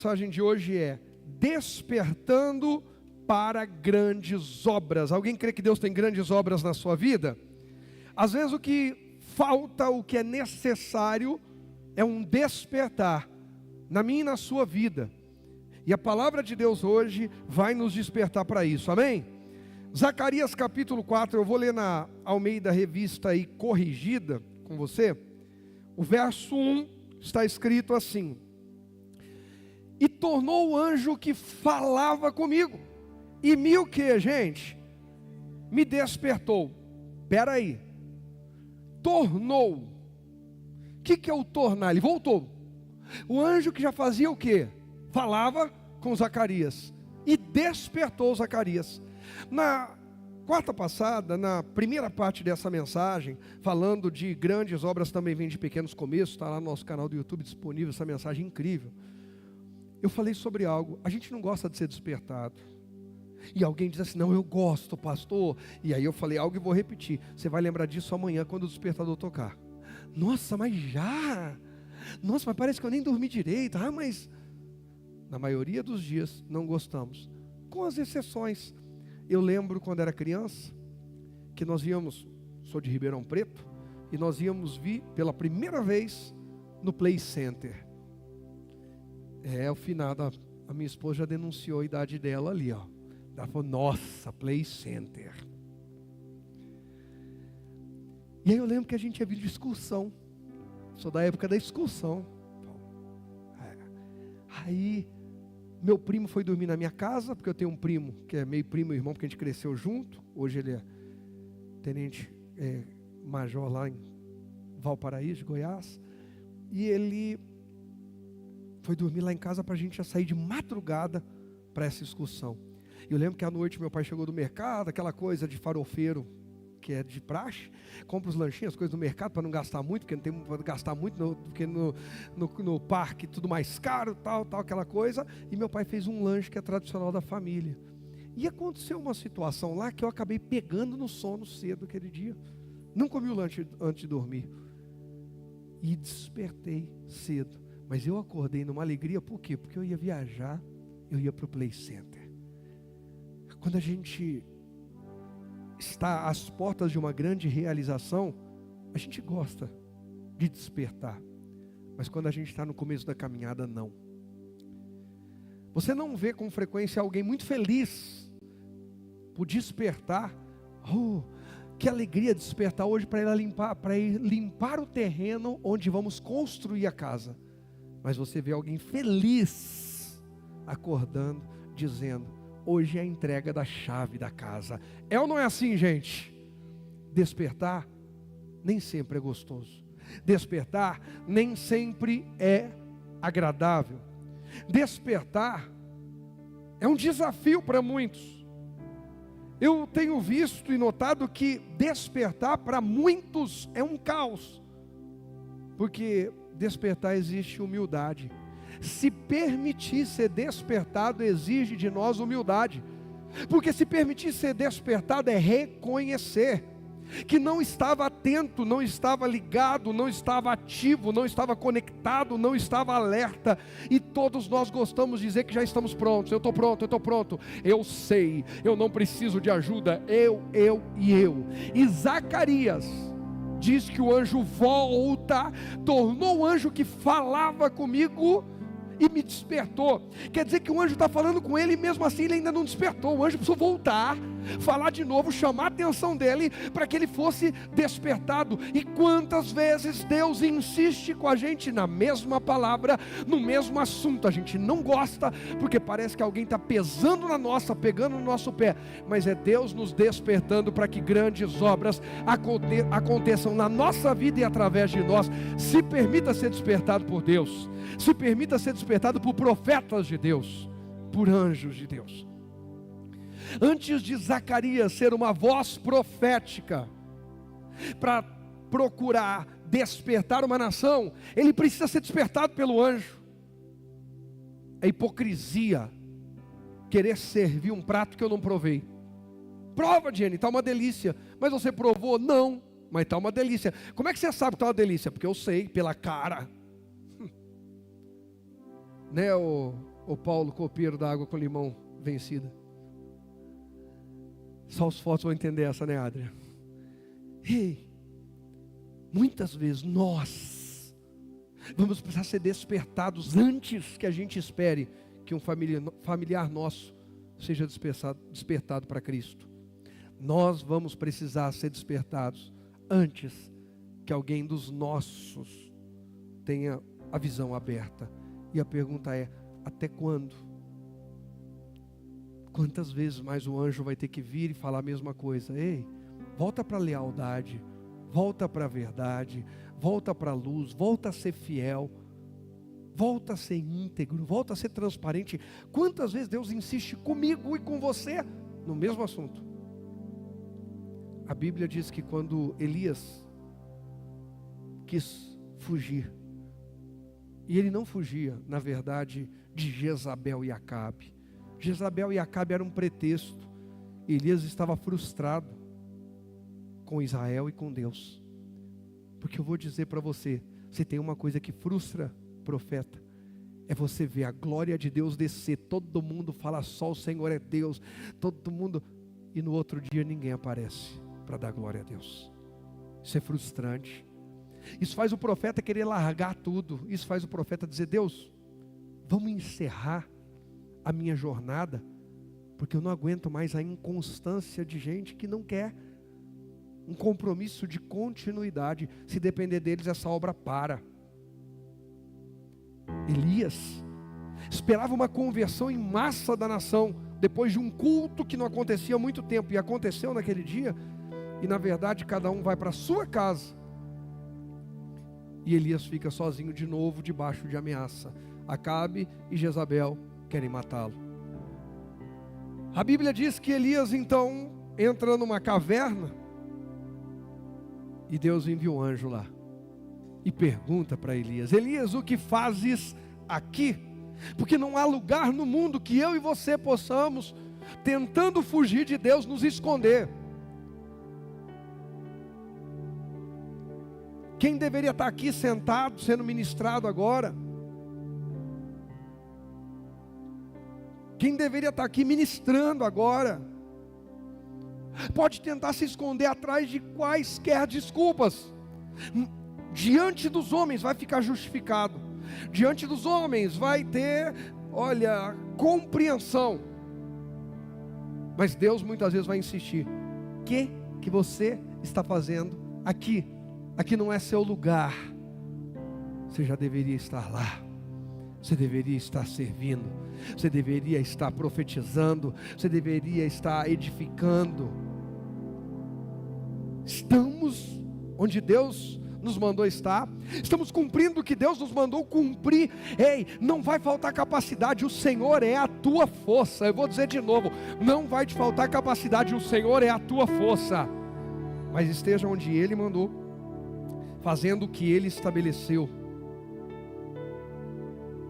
A mensagem de hoje é despertando para grandes obras. Alguém crê que Deus tem grandes obras na sua vida? Às vezes o que falta, o que é necessário é um despertar na minha e na sua vida. E a palavra de Deus hoje vai nos despertar para isso, amém? Zacarias capítulo 4, eu vou ler na Almeida Revista aí corrigida com você. O verso 1 está escrito assim: e tornou o anjo que falava comigo, e me o que, gente? Me despertou. Espera aí, tornou. O que é o tornar? Ele voltou. O anjo que já fazia o que? Falava com Zacarias e despertou Zacarias. Na quarta passada, na primeira parte dessa mensagem, falando de grandes obras também vem de pequenos começos, está lá no nosso canal do YouTube disponível essa mensagem incrível. Eu falei sobre algo, a gente não gosta de ser despertado. E alguém diz assim, não, eu gosto, pastor. E aí eu falei algo e vou repetir. Você vai lembrar disso amanhã quando o despertador tocar. Nossa, mas já? Nossa, mas parece que eu nem dormi direito. Ah, mas na maioria dos dias não gostamos, com as exceções. Eu lembro quando era criança, que nós íamos, sou de Ribeirão Preto, e nós íamos vir pela primeira vez no Play Center. O finado, a minha esposa já denunciou a idade dela ali, ó. Ela falou, nossa, Play Center. E aí eu lembro que a gente ia vir de excursão. Sou da época da excursão. Aí meu primo foi dormir na minha casa, porque eu tenho um primo que é meio primo e irmão, porque a gente cresceu junto. Hoje ele é tenente major lá em Valparaíso, Goiás. E ele foi dormir lá em casa para a gente já sair de madrugada para essa excursão. Eu lembro que à noite meu pai chegou do mercado, aquela coisa de farofeiro, que é de praxe, compra os lanchinhos, as coisas do mercado para não gastar muito, porque não tem para gastar muito, porque no parque tudo mais caro, tal, aquela coisa. E meu pai fez um lanche que é tradicional da família. E aconteceu uma situação lá que eu acabei pegando no sono cedo aquele dia. Não comi o lanche antes de dormir. E despertei cedo. Mas eu acordei numa alegria, por quê? Porque eu ia viajar, eu ia para o Play Center. Quando a gente está às portas de uma grande realização, a gente gosta de despertar. Mas quando a gente está no começo da caminhada, não. Você não vê com frequência alguém muito feliz por despertar. Oh, que alegria despertar hoje para ir limpar o terreno onde vamos construir a casa. Mas você vê alguém feliz acordando, dizendo, hoje é a entrega da chave da casa. É ou não é assim, gente? Despertar nem sempre é gostoso. Despertar nem sempre é agradável. Despertar é um desafio para muitos. Eu tenho visto e notado que despertar para muitos é um caos. Porque despertar exige humildade. Se permitir ser despertado exige de nós humildade. Porque se permitir ser despertado é reconhecer que não estava atento, não estava ligado, não estava ativo, não estava conectado, não estava alerta. E todos nós gostamos de dizer que já estamos prontos. Eu estou pronto, eu sei, eu não preciso de ajuda, eu. E Zacarias diz que o anjo volta, tornou o anjo que falava comigo e me despertou. Quer dizer que o anjo está falando com ele e mesmo assim ele ainda não despertou. O anjo precisou voltar, falar de novo, chamar a atenção dele para que ele fosse despertado. E quantas vezes Deus insiste com a gente na mesma palavra, no mesmo assunto. A gente não gosta porque parece que alguém está pesando na nossa, pegando no nosso pé. Mas é Deus nos despertando para que grandes obras aconteçam na nossa vida e através de nós. Se permita ser despertado por Deus. Se permita ser despertado por profetas de Deus, por anjos de Deus. Antes de Zacarias ser uma voz profética para procurar despertar uma nação, ele precisa ser despertado pelo anjo. É hipocrisia querer servir um prato que eu não provei. Prova, Jenny, está uma delícia. Mas você provou? Não, mas está uma delícia. Como é que você sabe que está uma delícia? Porque eu sei, pela cara. Né, Ou Paulo, copeiro da água com limão vencida? Só os fortes vão entender essa, né, Adria? Ei, muitas vezes nós vamos precisar ser despertados antes que a gente espere que um familiar nosso seja despertado para Cristo. Nós vamos precisar ser despertados antes que alguém dos nossos tenha a visão aberta. E a pergunta é: até quando? Quantas vezes mais o anjo vai ter que vir e falar a mesma coisa? Ei, volta para a lealdade, volta para a verdade, volta para a luz, volta a ser fiel, volta a ser íntegro, volta a ser transparente. Quantas vezes Deus insiste comigo e com você no mesmo assunto? A Bíblia diz que quando Elias quis fugir, e ele não fugia, na verdade, de Jezabel e Acabe. Jezabel e Acabe eram um pretexto. Elias estava frustrado com Israel e com Deus. Porque eu vou dizer para você, se tem uma coisa que frustra profeta, é você ver a glória de Deus descer, todo mundo fala só o Senhor é Deus, todo mundo, e no outro dia ninguém aparece para dar glória a Deus. Isso é frustrante. Isso faz o profeta querer largar tudo. Isso faz o profeta dizer: Deus, vamos encerrar a minha jornada, porque eu não aguento mais a inconstância de gente que não quer um compromisso de continuidade. Se depender deles, essa obra para. Elias esperava uma conversão em massa da nação, depois de um culto que não acontecia há muito tempo, e aconteceu naquele dia, e na verdade cada um vai para a sua casa, e Elias fica sozinho de novo, debaixo de ameaça. Acabe e Jezabel querem matá-lo. A Bíblia diz que Elias então entra numa caverna, e Deus envia um anjo lá, e pergunta para Elias: Elias, o que fazes aqui? Porque não há lugar no mundo que eu e você possamos, tentando fugir de Deus, nos esconder. Quem deveria estar aqui sentado, sendo ministrado agora? Quem deveria estar aqui ministrando agora? Pode tentar se esconder atrás de quaisquer desculpas. Diante dos homens vai ficar justificado. Diante dos homens vai ter, olha, compreensão. Mas Deus muitas vezes vai insistir: o que você está fazendo aqui? Aqui não é seu lugar. Você já deveria estar lá. Você deveria estar servindo. Você deveria estar profetizando. Você deveria estar edificando. Estamos onde Deus nos mandou estar. Estamos cumprindo o que Deus nos mandou cumprir. Ei, não vai faltar capacidade. O Senhor é a tua força. Eu vou dizer de novo: não vai te faltar capacidade. O Senhor é a tua força. Mas esteja onde Ele mandou, fazendo o que Ele estabeleceu.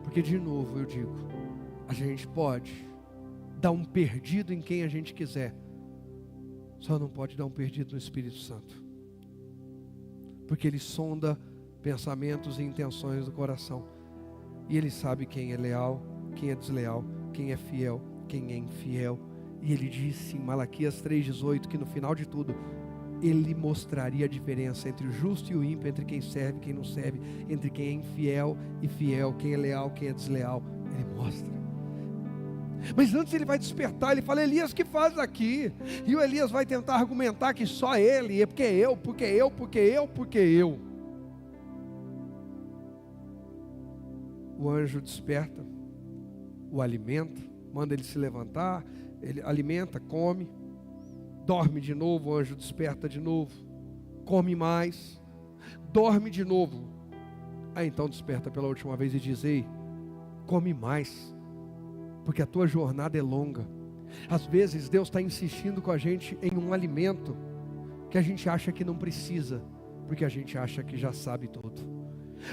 Porque de novo eu digo, a gente pode dar um perdido em quem a gente quiser, só não pode dar um perdido no Espírito Santo, porque Ele sonda pensamentos e intenções do coração, e Ele sabe quem é leal, quem é desleal, quem é fiel, quem é infiel. E Ele disse em Malaquias 3,18 que no final de tudo Ele mostraria a diferença entre o justo e o ímpio, entre quem serve e quem não serve, entre quem é infiel e fiel, quem é leal, quem é desleal. Ele mostra. Mas antes Ele vai despertar. Ele fala: Elias, o que faz aqui? E o Elias vai tentar argumentar que só ele, é porque eu. O anjo desperta, o alimenta, manda ele se levantar, ele alimenta, come, dorme de novo, o anjo desperta de novo, come mais, dorme de novo. Aí então desperta pela última vez e diz: ei, come mais, porque a tua jornada é longa. Às vezes Deus está insistindo com a gente em um alimento que a gente acha que não precisa, porque a gente acha que já sabe tudo.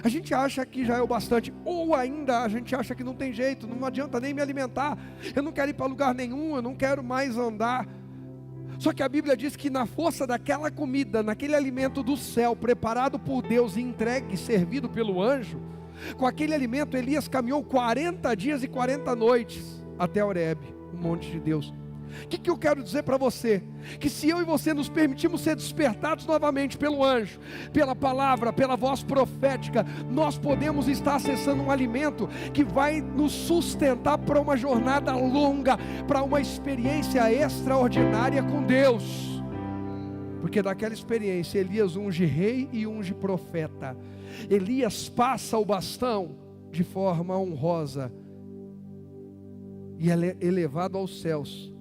A gente acha que já é o bastante, ou ainda a gente acha que não tem jeito, não adianta nem me alimentar, eu não quero ir para lugar nenhum, eu não quero mais andar. Só que a Bíblia diz que na força daquela comida, naquele alimento do céu, preparado por Deus e entregue, servido pelo anjo, Com aquele alimento, Elias caminhou 40 dias e 40 noites até Horebe, o monte de Deus. O que eu quero dizer para você? Que se eu e você nos permitirmos ser despertados novamente pelo anjo, pela palavra, pela voz profética, nós podemos estar acessando um alimento que vai nos sustentar para uma jornada longa, para uma experiência extraordinária com Deus. Porque daquela experiência, Elias unge rei e unge profeta. Elias passa o bastão de forma honrosa e é elevado aos céus,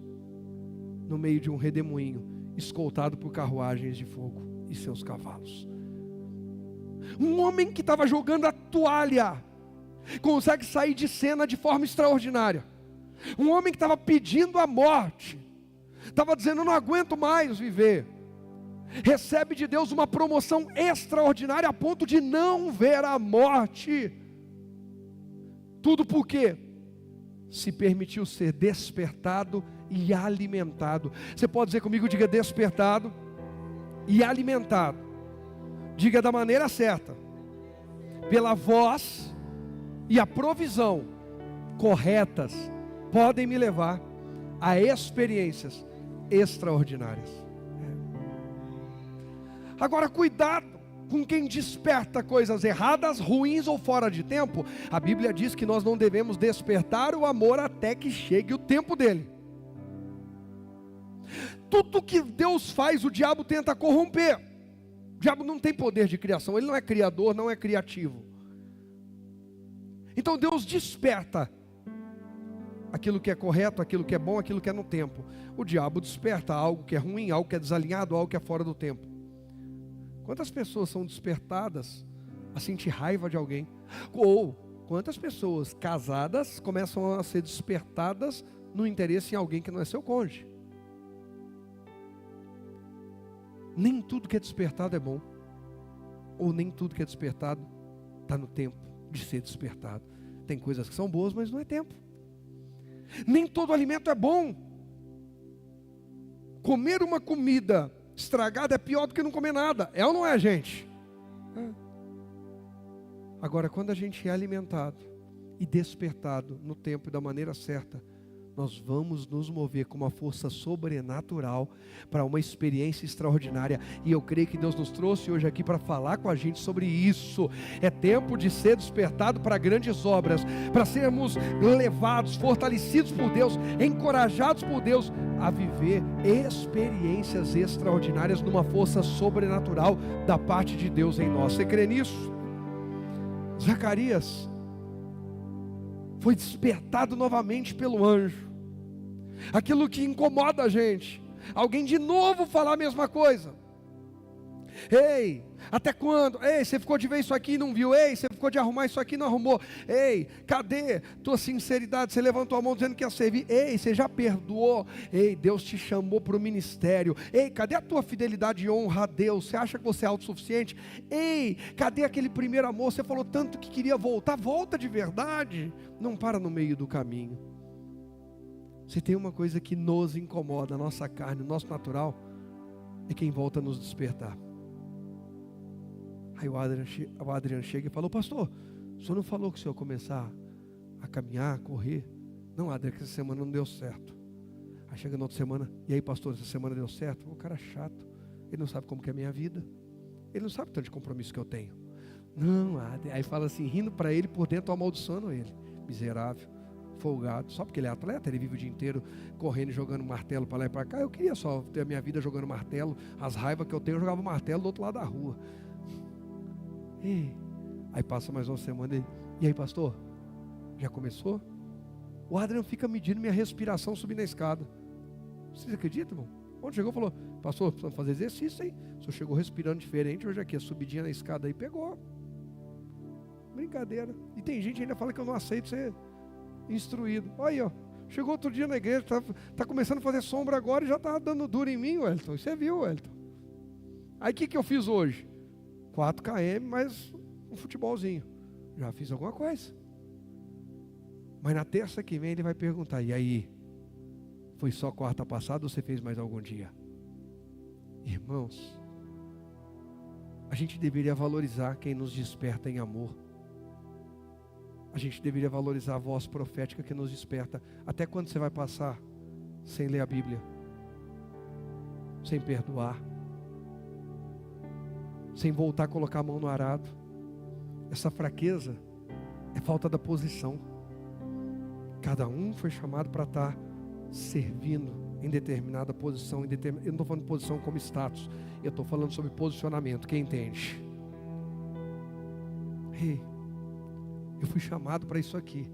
no meio de um redemoinho, escoltado por carruagens de fogo e seus cavalos. Um homem que estava jogando a toalha, consegue sair de cena de forma extraordinária. Um homem que estava pedindo a morte, estava dizendo: não aguento mais viver, recebe de Deus uma promoção extraordinária, a ponto de não ver a morte. Tudo por quê? Se permitiu ser despertado e alimentado. Você pode dizer comigo? Diga: despertado e alimentado. Diga da maneira certa, pela voz e a provisão corretas, podem me levar a experiências extraordinárias. Agora, cuidado com quem desperta coisas erradas, ruins ou fora de tempo. A Bíblia diz que nós não devemos despertar o amor até que chegue o tempo dele. Tudo que Deus faz, o diabo tenta corromper. O diabo não tem poder de criação, ele não é criador, não é criativo. Então Deus desperta aquilo que é correto, aquilo que é bom, aquilo que é no tempo. O diabo desperta algo que é ruim, algo que é desalinhado, algo que é fora do tempo. Quantas pessoas são despertadas a sentir raiva de alguém? Ou quantas pessoas casadas começam a ser despertadas no interesse em alguém que não é seu cônjuge? Nem tudo que é despertado é bom, ou nem tudo que é despertado está no tempo de ser despertado. Tem coisas que são boas, mas não é tempo. Nem todo alimento é bom. Comer uma comida estragada é pior do que não comer nada. É ou não é, gente? É. Agora, quando a gente é alimentado e despertado no tempo e da maneira certa, nós vamos nos mover com uma força sobrenatural para uma experiência extraordinária. E eu creio que Deus nos trouxe hoje aqui para falar com a gente sobre isso. É tempo de ser despertado para grandes obras, para sermos levados, fortalecidos por Deus, encorajados por Deus a viver experiências extraordinárias numa força sobrenatural da parte de Deus em nós. Você crê nisso? Zacarias foi despertado novamente pelo anjo. Aquilo que incomoda a gente, alguém de novo falar a mesma coisa. Ei, até quando? Ei, você ficou de ver isso aqui e não viu? Ei, você ficou de arrumar isso aqui e não arrumou? Ei, cadê tua sinceridade? Você levantou a mão dizendo que ia servir. Ei, você já perdoou? Ei, Deus te chamou para o ministério. Ei, cadê a tua fidelidade e honra a Deus? Você acha que você é autossuficiente? Ei, cadê aquele primeiro amor? Você falou tanto que queria voltar. Volta de verdade. Não para no meio do caminho. Se tem uma coisa que nos incomoda, a nossa carne, o nosso natural, é quem volta a nos despertar. Aí o Adriano chega e falou: pastor, o senhor não falou que o senhor começar a caminhar, a correr? Não, Adriano, que essa semana não deu certo. Aí chega na outra semana: e aí, pastor, essa semana deu certo? O cara é chato, ele não sabe como que é a minha vida, ele não sabe o tanto de compromisso que eu tenho. Não, Adriano. Aí fala assim, rindo para ele, por dentro amaldiçoando ele. Miserável, folgado, só porque ele é atleta, ele vive o dia inteiro correndo e jogando martelo para lá e para cá. Eu queria só ter a minha vida jogando martelo. As raivas que eu tenho, eu jogava martelo do outro lado da rua. Aí passa mais uma semana e aí, pastor, já começou? O Adriano fica medindo minha respiração subindo a escada. Vocês acreditam, irmão? Quando chegou, falou: pastor, precisamos fazer exercício, hein? O senhor chegou respirando diferente hoje aqui, a subidinha na escada aí pegou. Brincadeira. E tem gente que ainda fala que eu não aceito ser instruído. Olha aí, ó. Chegou outro dia na igreja, tá começando a fazer sombra agora e já tá dando duro em mim, Wellington. Você viu, Wellington? Aí o que eu fiz hoje? 4 km, mais um futebolzinho. Já fiz alguma coisa. Mas na terça que vem ele vai perguntar: e aí? Foi só quarta passada ou você fez mais algum dia? Irmãos, a gente deveria valorizar quem nos desperta em amor. a gente deveria valorizar a voz profética que nos desperta. Até quando você vai passar sem ler a Bíblia? Sem perdoar? Sem voltar a colocar a mão no arado? Essa fraqueza é falta da posição. Cada um foi chamado para estar servindo em determinada posição. Eu não estou falando de posição como status. Eu estou falando sobre posicionamento. Quem entende? Ei, eu fui chamado para isso aqui.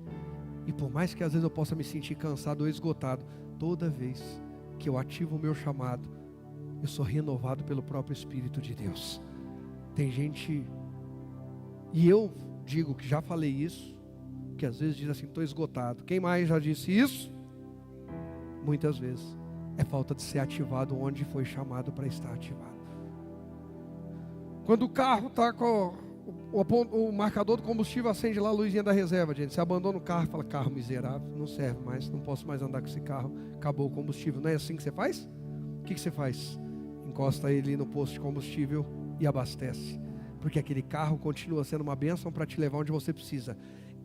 E por mais que às vezes eu possa me sentir cansado ou esgotado, toda vez que eu ativo o meu chamado, eu sou renovado pelo próprio Espírito de Deus. Tem gente, e eu digo que já falei isso, que às vezes diz assim, estou esgotado. Quem mais já disse isso? Muitas vezes é falta de ser ativado onde foi chamado para estar ativado. Quando o carro está com o marcador do combustível, acende lá a luzinha da reserva, gente. Você abandona o carro e fala, carro miserável, não serve mais, não posso mais andar com esse carro, acabou o combustível. Não é assim que você faz? O que você faz? Encosta ele no posto de combustível e abastece. Porque aquele carro continua sendo uma bênção para te levar onde você precisa.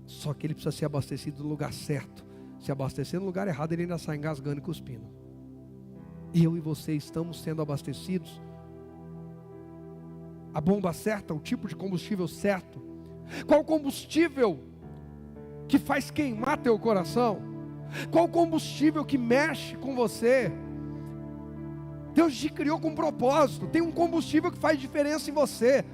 Só que ele precisa ser abastecido no lugar certo. Se abastecer no lugar errado, ele ainda sai engasgando e cuspindo. Eu e você estamos sendo abastecidos. A bomba certa, o tipo de combustível certo. Qual combustível que faz queimar teu coração? Qual combustível que mexe com você? Deus te criou com um propósito. Tem um combustível que faz diferença em você.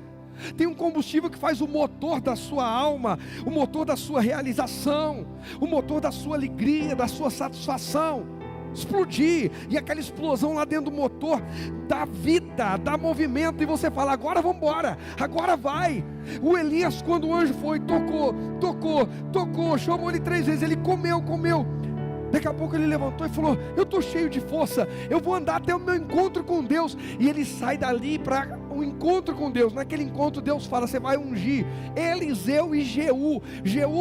Tem um combustível que faz o motor da sua alma, o motor da sua realização, o motor da sua alegria, da sua satisfação explodir, e aquela explosão lá dentro do motor dá vida, dá movimento, e você fala, agora vamos embora, agora vai. O Elias, quando o anjo foi, tocou, chamou ele 3 vezes, ele comeu, daqui a pouco ele levantou e falou, eu estou cheio de força, eu vou andar até o meu encontro com Deus, e ele sai dali para o encontro com Deus. Naquele encontro Deus fala, você vai ungir Eliseu e Jeú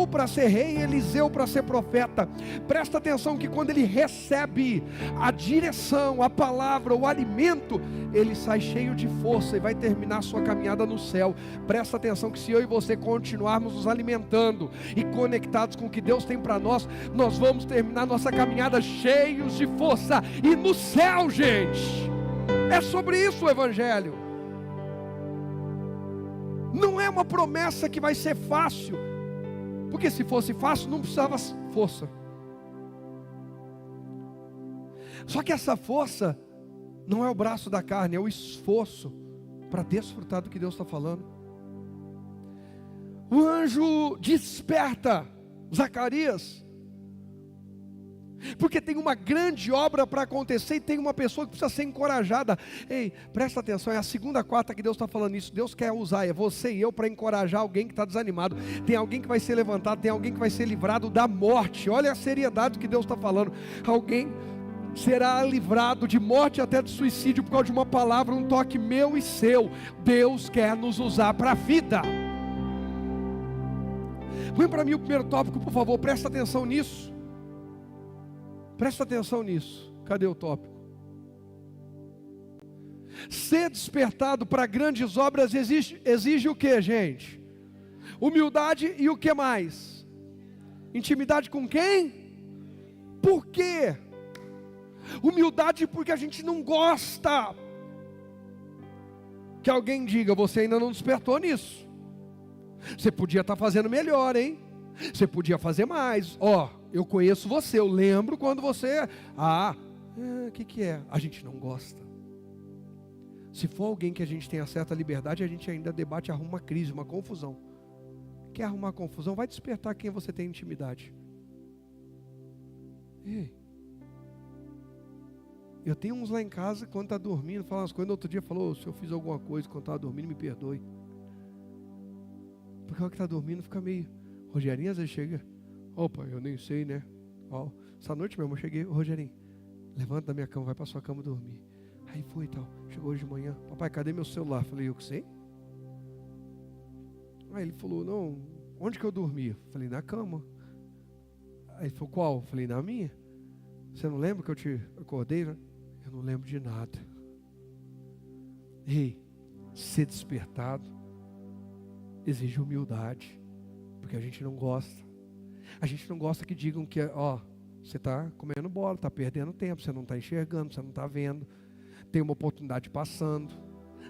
para ser rei, Eliseu para ser profeta. Presta atenção que quando ele recebe a direção, a palavra, o alimento, ele sai cheio de força e vai terminar a sua caminhada no céu. Presta atenção que se eu e você continuarmos nos alimentando e conectados com o que Deus tem para nós, nós vamos terminar nossa caminhada cheios de força e no céu, gente. É sobre isso o Evangelho. Não é uma promessa que vai ser fácil, porque se fosse fácil não precisava força. Só que essa força não é o braço da carne, é o esforço para desfrutar do que Deus está falando. O anjo desperta Zacarias, porque tem uma grande obra para acontecer e tem uma pessoa que precisa ser encorajada. Ei, presta atenção, é a 2ª, 4ª que Deus está falando isso. Deus quer usar, é você e eu para encorajar alguém que está desanimado. Tem alguém que vai ser levantado, tem alguém que vai ser livrado da morte. Olha a seriedade do que Deus está falando. Alguém será livrado de morte até de suicídio por causa de uma palavra, um toque meu e seu. Deus quer nos usar para a vida. Põe para mim o primeiro tópico, por favor, presta atenção nisso. Presta atenção nisso. Cadê o tópico? Ser despertado para grandes obras exige o que, gente? Humildade e o que mais? Intimidade com quem? Por quê? Humildade porque a gente não gosta que alguém diga, você ainda não despertou nisso. Você podia estar fazendo melhor, hein? Você podia fazer mais. Eu conheço você, eu lembro quando você... o que é? A gente não gosta. Se for alguém que a gente tenha certa liberdade, a gente ainda debate, arruma uma crise, uma confusão. Quer arrumar confusão? Vai despertar quem você tem intimidade. Ei, eu tenho uns lá em casa, quando está dormindo, fala umas coisas. No outro dia falou, se eu fiz alguma coisa quando estava dormindo, me perdoe. Porque o que está dormindo fica meio... Rogerinho às vezes chega, opa, eu nem sei, né? Essa noite mesmo eu cheguei, Rogerinho, levanta da minha cama, vai para sua cama dormir. Aí foi e tal, chegou hoje de manhã, papai, cadê meu celular? Falei, eu que sei. Aí ele falou, não, onde que eu dormi? Falei, na cama. Aí ele falou, qual? Falei, na minha. Você não lembra que eu te acordei? Né? Eu não lembro de nada. Ei, ser despertado exige humildade, porque a gente não gosta. A gente não gosta que digam que, ó, você está comendo bola, está perdendo tempo, você não está enxergando, você não está vendo, tem uma oportunidade passando,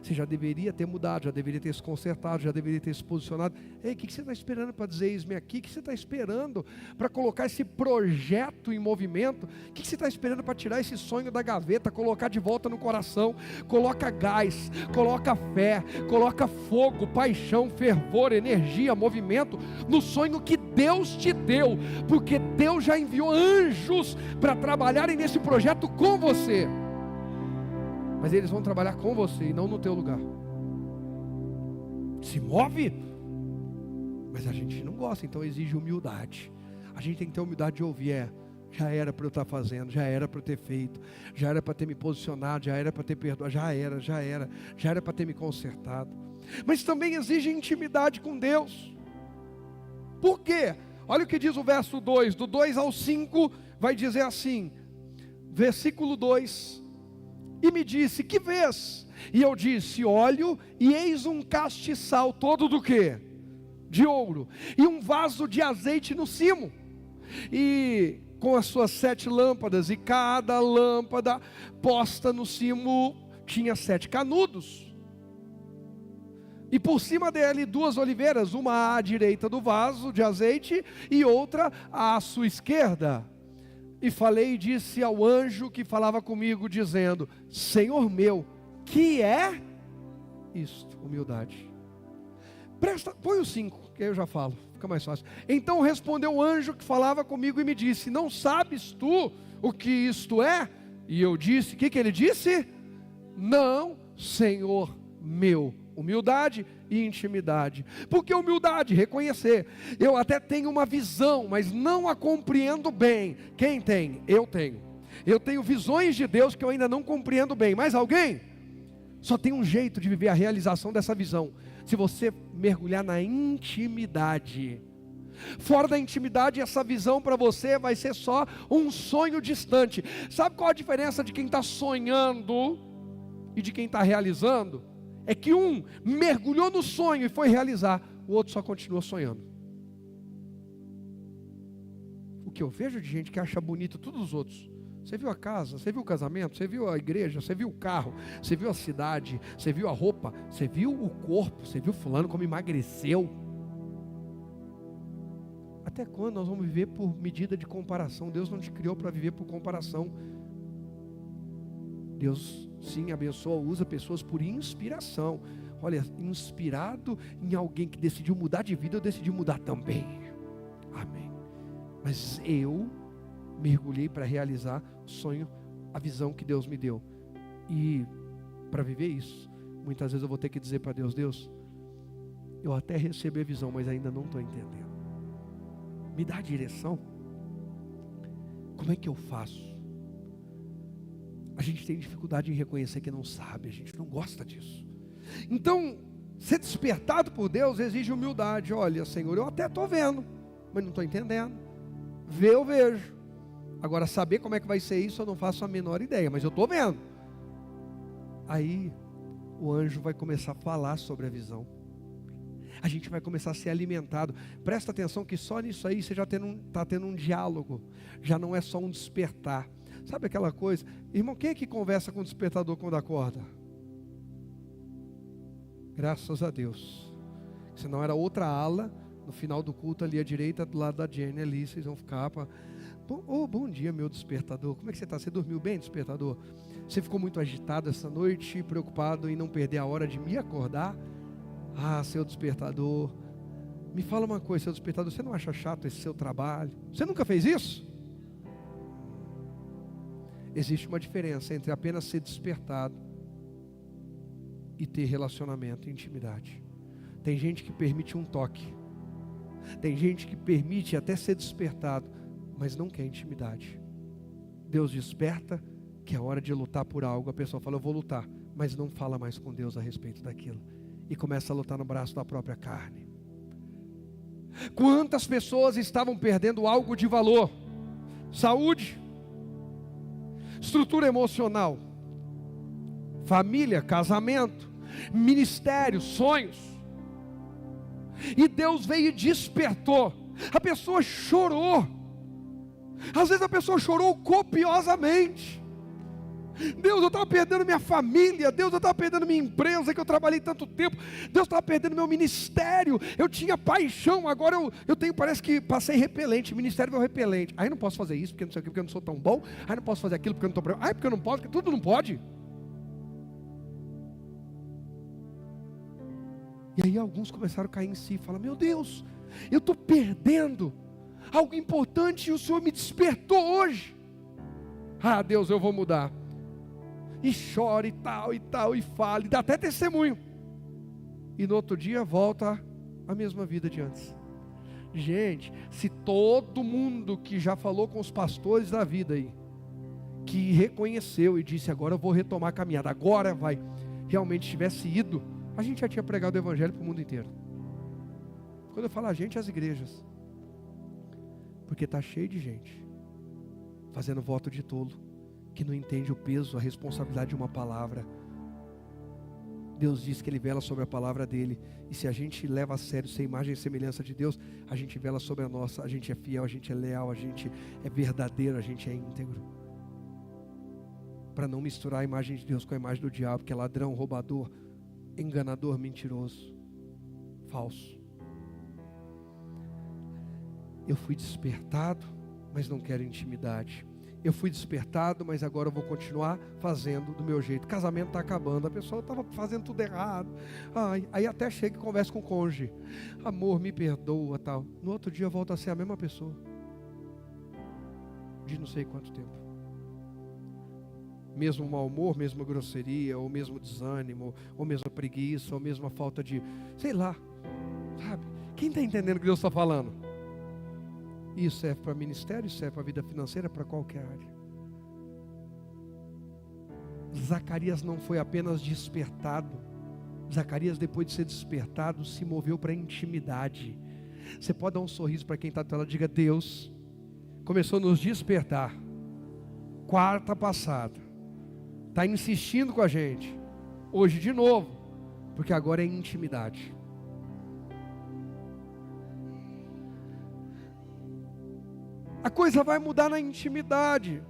você já deveria ter mudado, já deveria ter se consertado, já deveria ter se posicionado. Ei, o que você está esperando para dizer isso-me aqui? O que você está esperando para colocar esse projeto em movimento? O que você está esperando para tirar esse sonho da gaveta, colocar de volta no coração? Coloca gás, coloca fé, coloca fogo, paixão, fervor, energia, movimento no sonho que Deus te deu, porque Deus já enviou anjos para trabalharem nesse projeto com você. Mas eles vão trabalhar com você e não no teu lugar. Se move, mas a gente não gosta, então exige humildade. A gente tem que ter humildade de ouvir, já era para eu estar fazendo, já era para eu ter feito, já era para ter me posicionado, já era para ter perdoado, já era para ter me consertado. Mas também exige intimidade com Deus. Por quê? Olha o que diz o verso 2, do 2 ao 5, vai dizer assim, versículo 2, e me disse, que vês? E eu disse, olho, e eis um castiçal todo do quê? De ouro, e um vaso de azeite no cimo, e com as suas 7 lâmpadas, e cada lâmpada posta no cimo tinha 7 canudos, e por cima dele 2 oliveiras, uma à direita do vaso de azeite, e outra à sua esquerda. E falei e disse ao anjo que falava comigo, dizendo, Senhor meu, que é isto? Humildade. Põe o 5, que aí eu já falo, fica mais fácil. Então respondeu o anjo que falava comigo e me disse, não sabes tu o que isto é? E eu disse, o que ele disse? Não, Senhor meu. Humildade e intimidade. Por que humildade? Reconhecer, eu até tenho uma visão, mas não a compreendo bem. Quem tem? Eu tenho. Eu tenho visões de Deus que eu ainda não compreendo bem. Mais alguém? Só tem um jeito de viver a realização dessa visão, se você mergulhar na intimidade. Fora da intimidade, essa visão para você vai ser só um sonho distante. Sabe qual a diferença de quem está sonhando e de quem está realizando? É que um mergulhou no sonho e foi realizar, o outro só continua sonhando. O que eu vejo de gente que acha bonito todos os outros. Você viu a casa, você viu o casamento, você viu a igreja, você viu o carro, você viu a cidade, você viu a roupa, você viu o corpo, você viu fulano como emagreceu. Até quando nós vamos viver por medida de comparação? Deus não te criou para viver por comparação. Deus sim abençoa, usa pessoas por inspiração. Olha, inspirado em alguém que decidiu mudar de vida, eu decidi mudar também. Amém. Mas eu mergulhei para realizar o sonho, a visão que Deus me deu. E para viver isso, muitas vezes eu vou ter que dizer para Deus, Deus, eu até recebi a visão, mas ainda não estou entendendo. Me dá a direção. Como é que eu faço? A gente tem dificuldade em reconhecer que não sabe, a gente não gosta disso. Então, ser despertado por Deus exige humildade. Olha, Senhor, eu até estou vendo, mas não estou entendendo. Ver eu vejo. Agora, saber como é que vai ser isso, eu não faço a menor ideia, mas eu estou vendo. Aí, o anjo vai começar a falar sobre a visão. A gente vai começar a ser alimentado. Presta atenção que só nisso aí você já está tendo um diálogo. Já não é só um despertar. Sabe aquela coisa? Irmão, quem é que conversa com o despertador quando acorda? Graças a Deus. Senão era outra ala, no final do culto ali à direita, do lado da Jenny ali, vocês vão ficar para... bom dia, meu despertador. Como é que você está? Você dormiu bem, despertador? Você ficou muito agitado essa noite, preocupado em não perder a hora de me acordar? Ah, seu despertador. Me fala uma coisa, seu despertador, você não acha chato esse seu trabalho? Você nunca fez isso? Existe uma diferença entre apenas ser despertado e ter relacionamento e intimidade. Tem gente que permite um toque. Tem gente que permite até ser despertado, mas não quer intimidade. Deus desperta, que é hora de lutar por algo. A pessoa fala, eu vou lutar, mas não fala mais com Deus a respeito daquilo. E começa a lutar no braço da própria carne. Quantas pessoas estavam perdendo algo de valor? Saúde, estrutura emocional, família, casamento, ministério, sonhos. E Deus veio e despertou. A pessoa chorou. Às vezes a pessoa chorou copiosamente. Deus, eu estava perdendo minha família. Deus, eu estava perdendo minha empresa que eu trabalhei tanto tempo. Deus, estava perdendo meu ministério. Eu tinha paixão, agora eu tenho, parece que passei repelente. Ministério é o repelente. Aí não posso fazer isso porque não sei o que, porque eu não sou tão bom. Aí não posso fazer aquilo porque eu não estou. Aí porque eu não posso, porque tudo não pode. E aí alguns começaram a cair em si, falar: meu Deus, eu estou perdendo algo importante e o Senhor me despertou hoje. Ah, Deus, eu vou mudar. E chora e tal, e fala, e dá até testemunho. E no outro dia volta a mesma vida de antes. Gente, se todo mundo que já falou com os pastores da vida aí, que reconheceu e disse: agora eu vou retomar a caminhada, agora vai, realmente tivesse ido, a gente já tinha pregado o evangelho para o mundo inteiro. Quando eu falo a gente, as igrejas. Porque está cheio de gente fazendo voto de tolo, que não entende o peso, a responsabilidade de uma palavra. Deus diz que Ele vela sobre a palavra dEle, e se a gente leva a sério, ser imagem e semelhança de Deus, a gente vela sobre a nossa. A gente é fiel, a gente é leal, a gente é verdadeiro, a gente é íntegro, para não misturar a imagem de Deus com a imagem do diabo, que é ladrão, roubador, enganador, mentiroso, falso. Eu fui despertado, mas não quero intimidade. Eu fui despertado, mas agora eu vou continuar fazendo do meu jeito. O casamento está acabando, a pessoa estava fazendo tudo errado. Aí até chega e conversa com o cônjuge: amor, me perdoa, tal. No outro dia volta a ser a mesma pessoa, de não sei quanto tempo. Mesmo mau humor, mesma grosseria, ou mesmo desânimo, ou mesma preguiça, ou mesma falta de, sei lá, sabe? Quem está entendendo o que Deus está falando? Isso serve para ministério, isso serve para a vida financeira, para qualquer área. Zacarias não foi apenas despertado. Zacarias, depois de ser despertado, se moveu para a intimidade. Você pode dar um sorriso para quem está do teu lado, diga: Deus começou a nos despertar. Quarta passada, está insistindo com a gente, hoje de novo, porque agora é intimidade. A coisa vai mudar na intimidade.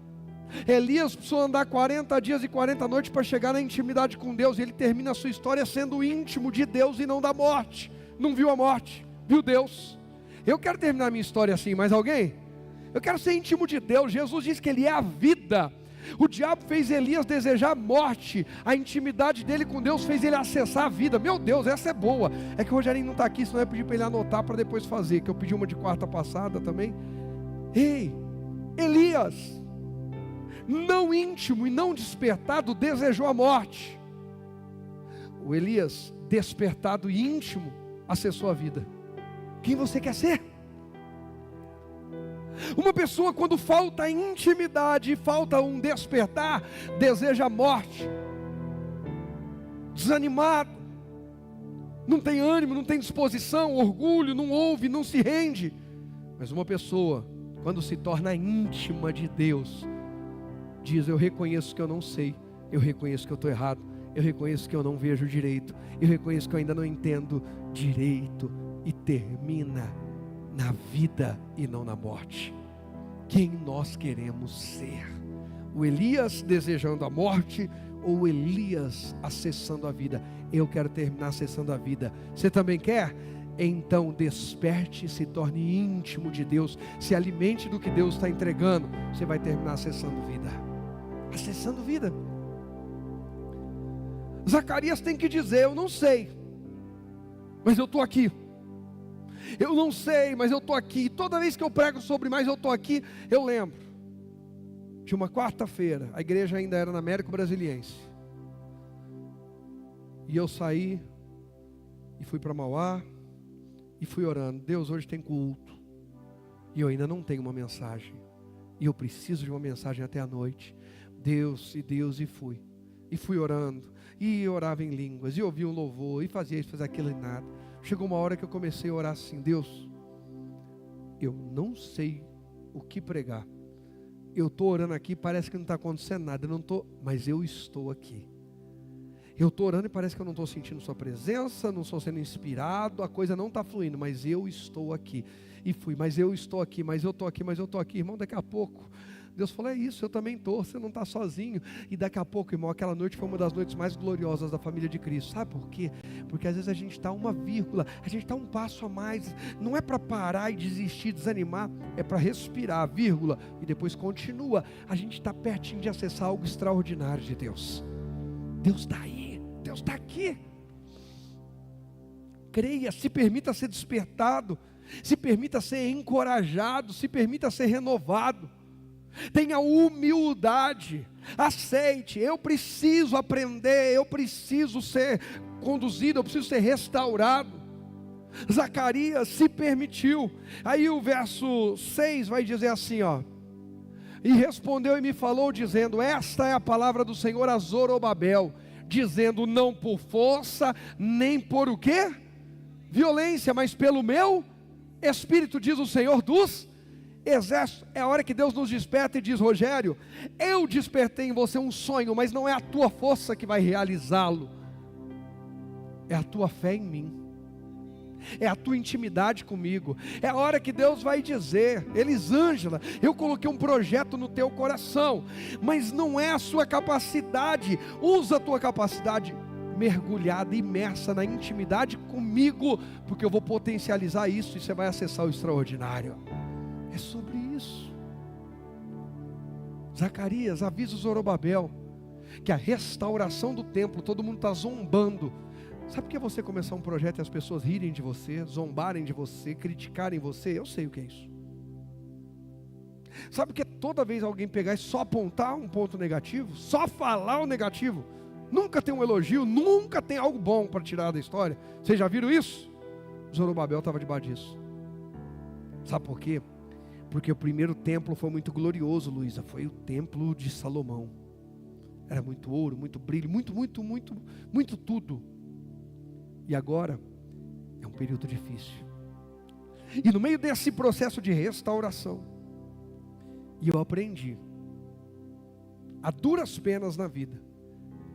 Elias precisou andar 40 dias e 40 noites para chegar na intimidade com Deus. E ele termina a sua história sendo íntimo de Deus e não da morte. Não viu a morte, viu Deus. Eu quero terminar minha história assim, mais alguém? Eu quero ser íntimo de Deus. Jesus diz que Ele é a vida. O diabo fez Elias desejar a morte. A intimidade dele com Deus fez ele acessar a vida. Meu Deus, essa é boa. É que o Rogerinho não está aqui, senão eu ia pedir para ele anotar para depois fazer, que eu pedi uma de quarta passada também. Ei, Elias, não íntimo e não despertado, desejou a morte. O Elias, despertado e íntimo, acessou a vida. Quem você quer ser? Uma pessoa, quando falta intimidade, falta um despertar, deseja a morte, desanimado, não tem ânimo, não tem disposição, orgulho, não ouve, não se rende. Mas uma pessoa, quando se torna íntima de Deus, diz: eu reconheço que eu não sei, eu reconheço que eu estou errado, eu reconheço que eu não vejo direito, eu reconheço que eu ainda não entendo direito, e termina na vida e não na morte. Quem nós queremos ser? O Elias desejando a morte, ou o Elias acessando a vida? Eu quero terminar acessando a vida. Você também quer? Então desperte, se torne íntimo de Deus, se alimente do que Deus está entregando. Você vai terminar acessando vida. Acessando vida. Zacarias tem que dizer: eu não sei, mas eu estou aqui. Eu não sei, mas eu estou aqui. Toda vez que eu prego sobre mais eu estou aqui, eu lembro de uma quarta-feira. A igreja ainda era na Américo Brasiliense, e eu saí e fui para Mauá e fui orando: Deus, hoje tem culto e eu ainda não tenho uma mensagem, e eu preciso de uma mensagem até a noite. Deus, e fui orando, e orava em línguas, e ouvia um louvor, e fazia isso, fazia aquilo e nada. Chegou uma hora que eu comecei a orar assim: Deus, eu não sei o que pregar. Eu estou orando aqui, parece que não está acontecendo nada, eu não estou, mas eu estou aqui. Eu estou orando e parece que eu não estou sentindo sua presença, não estou sendo inspirado, a coisa não está fluindo, mas eu estou aqui. E fui, mas eu estou aqui, mas eu estou aqui, mas eu estou aqui. Irmão, daqui a pouco, Deus falou, é isso, eu também estou, você não está sozinho. E daqui a pouco, irmão, aquela noite foi uma das noites mais gloriosas da família de Cristo. Sabe por quê? Porque às vezes a gente está uma vírgula, a gente está um passo a mais. Não é para parar e desistir, desanimar, é para respirar, vírgula, e depois continua. A gente está pertinho de acessar algo extraordinário de Deus. Deus está aí, Deus está aqui. Creia, se permita ser despertado, se permita ser encorajado, se permita ser renovado. Tenha humildade, aceite, eu preciso aprender, eu preciso ser conduzido, eu preciso ser restaurado. Zacarias se permitiu. Aí o verso 6 vai dizer assim, ó: e respondeu e me falou dizendo, esta é a palavra do Senhor a Zorobabel, dizendo, não por força, nem por o quê? Violência, mas pelo meu Espírito, diz o Senhor dos Exércitos. É a hora que Deus nos desperta e diz, Rogério, eu despertei em você um sonho, mas não é a tua força que vai realizá-lo, é a tua fé em mim, é a tua intimidade comigo. É a hora que Deus vai dizer, Elisângela, eu coloquei um projeto no teu coração, mas não é a sua capacidade, usa a tua capacidade mergulhada, imersa na intimidade comigo, porque eu vou potencializar isso e você vai acessar o extraordinário. É sobre isso. Zacarias avisa o Zorobabel que a restauração do templo, todo mundo está zombando. Sabe o que é você começar um projeto e as pessoas rirem de você, zombarem de você, criticarem você? Eu sei o que é isso. Sabe o que é toda vez alguém pegar e só apontar um ponto negativo, só falar o negativo? Nunca tem um elogio, nunca tem algo bom para tirar da história. Vocês já viram isso? Zorobabel estava debaixo disso. Sabe por quê? Porque o primeiro templo foi muito glorioso, Luísa. Foi o templo de Salomão. Era muito ouro, muito brilho, muito tudo. E agora é um período difícil. E no meio desse processo de restauração, e eu aprendi, a duras penas na vida,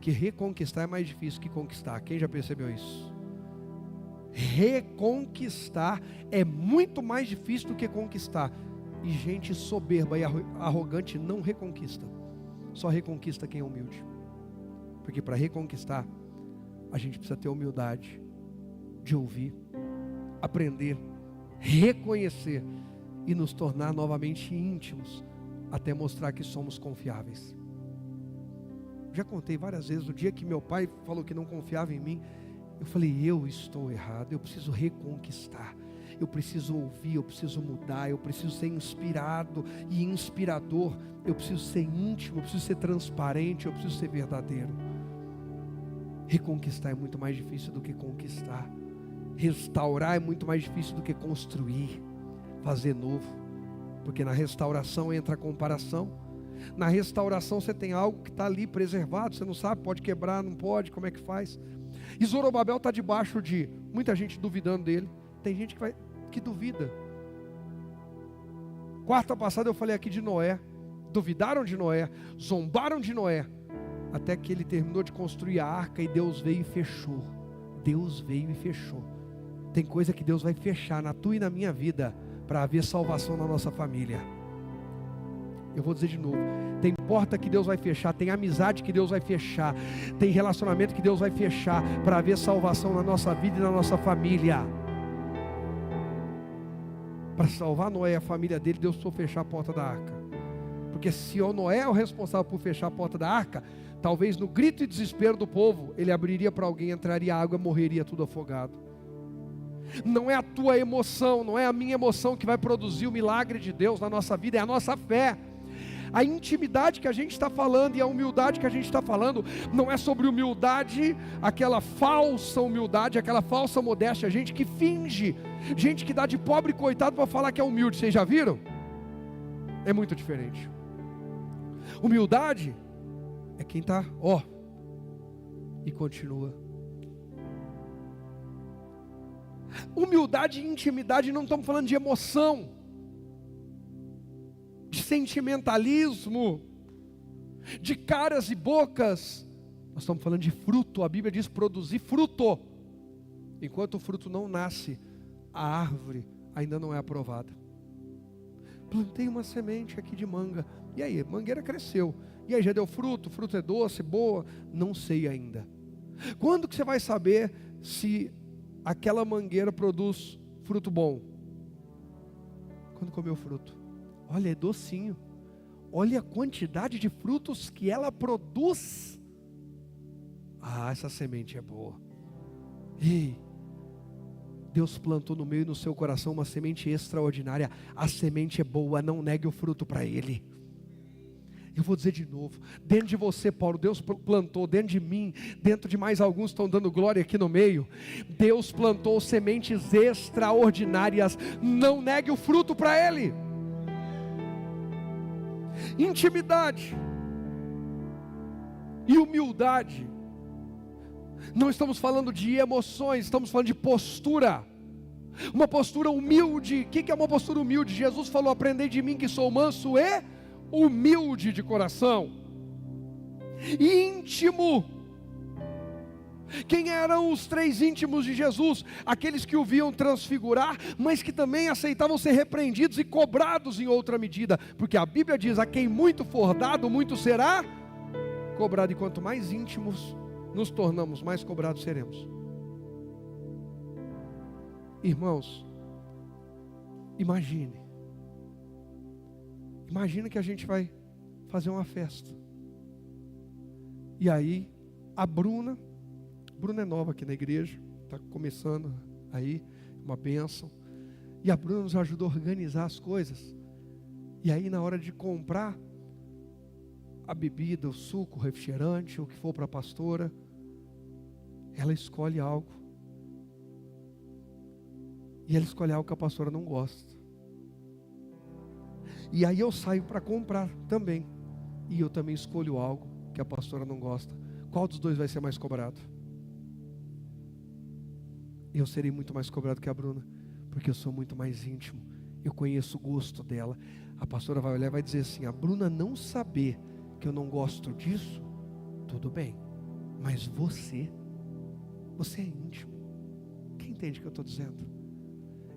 que reconquistar é mais difícil que conquistar. Quem já percebeu isso? Reconquistar é muito mais difícil do que conquistar. E gente soberba e arrogante não reconquista. Só reconquista quem é humilde. Porque para reconquistar, a gente precisa ter humildade de ouvir, aprender, reconhecer e nos tornar novamente íntimos, até mostrar que somos confiáveis. Já contei várias vezes, o dia que meu pai falou que não confiava em mim, eu falei, eu estou errado, eu preciso reconquistar, eu preciso ouvir, eu preciso mudar, eu preciso ser inspirado e inspirador, eu preciso ser íntimo, eu preciso ser transparente, eu preciso ser verdadeiro. Reconquistar é muito mais difícil do que conquistar. Restaurar é muito mais difícil do que construir, fazer novo. Porque na restauração entra a comparação. Na restauração você tem algo que está ali preservado, você não sabe, pode quebrar, não pode, como é que faz? E Zorobabel está debaixo de muita gente duvidando dele. Tem gente que duvida. Quarta passada eu falei aqui de Noé. Duvidaram de Noé, zombaram de Noé, até que ele terminou de construir a arca e Deus veio e fechou. Deus veio e fechou. Tem coisa que Deus vai fechar na tua e na minha vida, para haver salvação na nossa família. Eu vou dizer de novo, tem porta que Deus vai fechar, tem amizade que Deus vai fechar, tem relacionamento que Deus vai fechar, para haver salvação na nossa vida e na nossa família. Para salvar Noé e a família dele, Deus precisou fechar a porta da arca. Porque se o Noé é o responsável por fechar a porta da arca, talvez no grito e desespero do povo, ele abriria para alguém, entraria água, morreria tudo afogado. Não é a tua emoção, não é a minha emoção que vai produzir o milagre de Deus na nossa vida, é a nossa fé. A intimidade que a gente está falando e a humildade que a gente está falando, não é sobre humildade, aquela falsa humildade, aquela falsa modéstia, gente que finge, gente que dá de pobre coitado para falar que é humilde. Vocês já viram? É muito diferente. Humildade é quem está, e continua. Humildade e intimidade, não estamos falando de emoção, de sentimentalismo, de caras e bocas. Nós estamos falando de fruto. A Bíblia diz produzir fruto. Enquanto o fruto não nasce, a árvore ainda não é aprovada. Plantei uma semente aqui de manga. E aí, a mangueira cresceu. E aí, já deu fruto? O fruto é doce, boa? Não sei ainda. Quando que você vai saber se aquela mangueira produz fruto bom? Quando comer o fruto. Olha, é docinho. Olha a quantidade de frutos que ela produz. Ah, essa semente é boa. Ei, Deus plantou no meio do seu coração uma semente extraordinária. A semente é boa, não negue o fruto para Ele. Eu vou dizer de novo, dentro de você, Paulo, Deus plantou, dentro de mim, dentro de mais alguns estão dando glória aqui no meio, Deus plantou sementes extraordinárias, não negue o fruto para Ele. Intimidade e humildade. Não estamos falando de emoções, estamos falando de postura. Uma postura humilde. O que é uma postura humilde? Jesus falou: aprendei de mim que sou manso e humilde de coração. Íntimo. Quem eram os 3 íntimos de Jesus? Aqueles que o viam transfigurar, mas que também aceitavam ser repreendidos e cobrados em outra medida. Porque a Bíblia diz: a quem muito for dado, muito será cobrado. E quanto mais íntimos nos tornamos, mais cobrados seremos. Irmãos, imagine que a gente vai fazer uma festa. E aí, a Bruna é nova aqui na igreja, está começando aí, uma bênção. E a Bruna nos ajudou a organizar as coisas. E aí, na hora de comprar a bebida, o suco, o refrigerante, o que for para a pastora, ela escolhe algo. E ela escolhe algo que a pastora não gosta. E aí eu saio para comprar também. E eu também escolho algo que a pastora não gosta. Qual dos dois vai ser mais cobrado? Eu serei muito mais cobrado que a Bruna, porque eu sou muito mais íntimo. Eu conheço o gosto dela. A pastora vai olhar e vai dizer assim: a Bruna não saber que eu não gosto disso, tudo bem. Mas você é íntimo. Quem entende o que eu estou dizendo?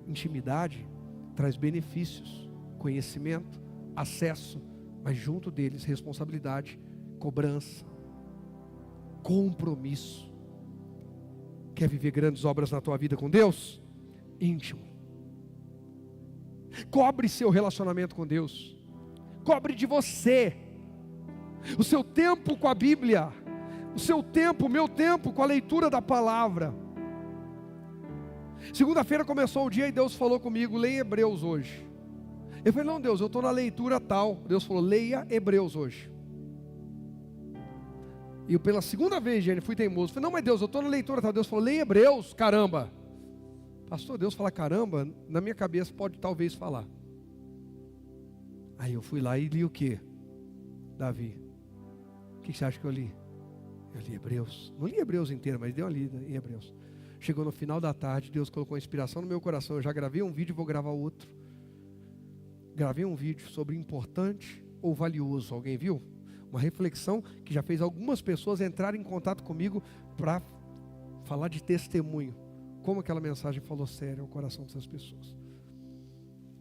Intimidade traz benefícios, conhecimento, acesso, mas junto deles responsabilidade, cobrança, compromisso. Quer viver grandes obras na tua vida com Deus? Íntimo. Cobre seu relacionamento com Deus. Cobre de você. O seu tempo com a Bíblia. O seu tempo, o meu tempo com a leitura da palavra. Segunda-feira começou o dia e Deus falou comigo: leia Hebreus hoje. Eu falei: não, Deus, eu estou na leitura tal. Deus falou: leia Hebreus hoje. E eu, pela segunda vez, gente, fui teimoso. Eu falei: não, mas Deus, eu estou na leitura tal. Deus falou: leia Hebreus, caramba. Pastor, Deus fala caramba, na minha cabeça pode talvez falar. Aí eu fui lá e li o que? Davi. O que você acha que eu li? Eu li Hebreus. Não li Hebreus inteiro, mas dei uma lida em Hebreus. Chegou no final da tarde, Deus colocou inspiração no meu coração. Eu já gravei um vídeo e vou gravar outro. Gravei um vídeo sobre importante ou valioso. Alguém viu? Uma reflexão que já fez algumas pessoas entrarem em contato comigo para falar de testemunho. Como aquela mensagem falou sério ao coração dessas pessoas.